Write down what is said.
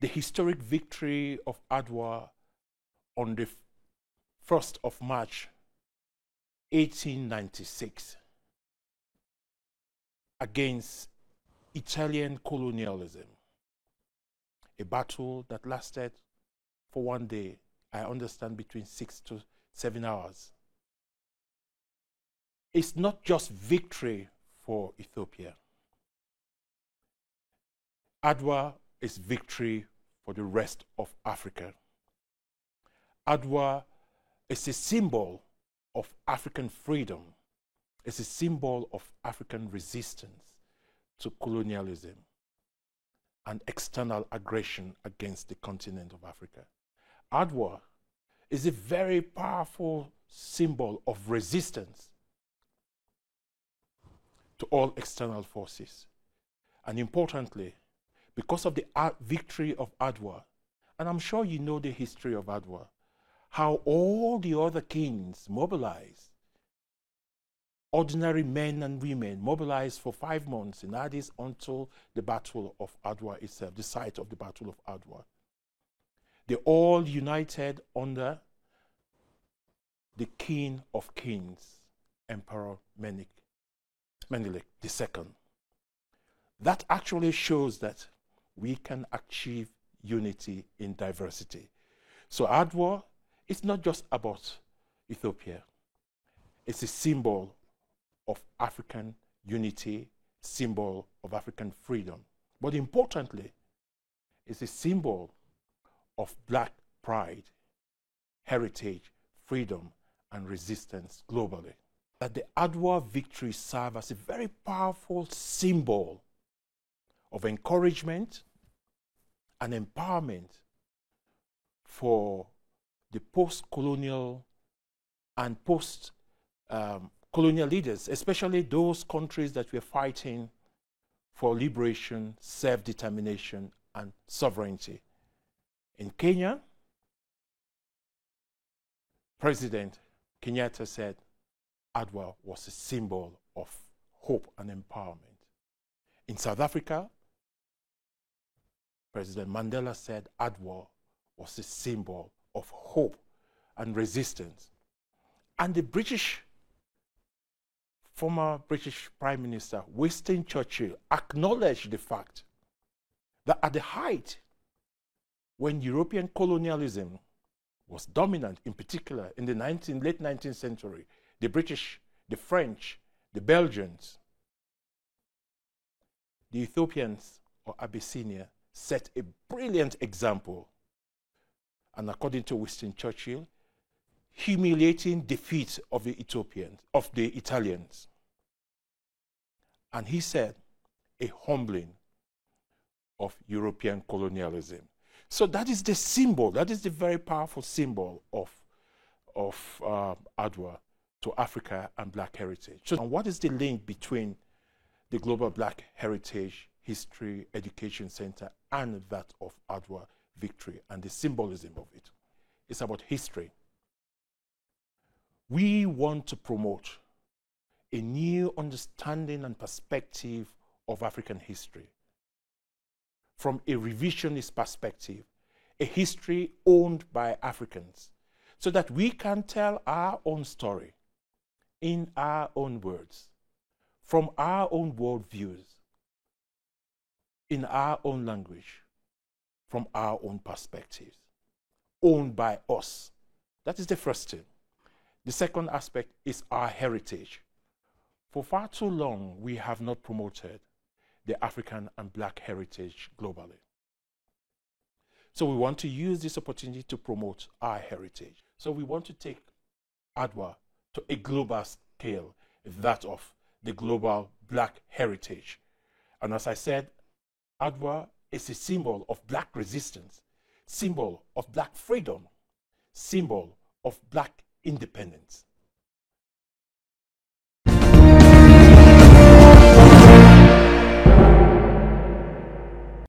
the historic victory of Adwa on the 1st of March 1896 against Italian colonialism, a battle that lasted for one day, I understand between 6 to 7 hours. It's not just victory for Ethiopia. Adwa is victory for the rest of Africa. Adwa is a symbol of African freedom. It's a symbol of African resistance to colonialism and external aggression against the continent of Africa. Adwa is a very powerful symbol of resistance to all external forces. And importantly, because of the victory of Adwa, and I'm sure you know the history of Adwa, how all the other kings mobilized, ordinary men and women mobilized for 5 months in Addis until the Battle of Adwa itself, the site of the Battle of Adwa. They all united under the King of Kings, Emperor Menelik II. That actually shows that we can achieve unity in diversity. So Adwa is not just about Ethiopia. It's a symbol of African unity, symbol of African freedom. But importantly, it's a symbol of Black pride, heritage, freedom, and resistance globally. That the Adwa victory served as a very powerful symbol of encouragement and empowerment for the post-colonial and post-colonial leaders, especially those countries that were fighting for liberation, self-determination, and sovereignty. In Kenya, President Kenyatta said Adwa was a symbol of hope and empowerment. In South Africa, President Mandela said Adwa was a symbol of hope and resistance. And the former British Prime Minister, Winston Churchill, acknowledged the fact that at the height, when European colonialism was dominant, in particular in the late 19th century, the British, the French, the Belgians, the Ethiopians or Abyssinia set a brilliant example. And according to Winston Churchill, humiliating defeat of the Italians. And he said, a humbling of European colonialism. So that is the symbol, that is the very powerful symbol of Adwa to Africa and Black heritage. So and what is the link between the Global Black Heritage History Education Center and that of Adwa victory and the symbolism of it? It's about history. We want to promote a new understanding and perspective of African history from a revisionist perspective, a history owned by Africans, so that we can tell our own story in our own words, from our own worldviews, in our own language, from our own perspectives, owned by us. That is the first thing. The second aspect is our heritage. For far too long, we have not promoted the African and Black heritage globally. So we want to use this opportunity to promote our heritage. So we want to take Adwa to a global scale, that of the global Black heritage. And as I said, Adwa is a symbol of Black resistance, symbol of Black freedom, symbol of Black independence.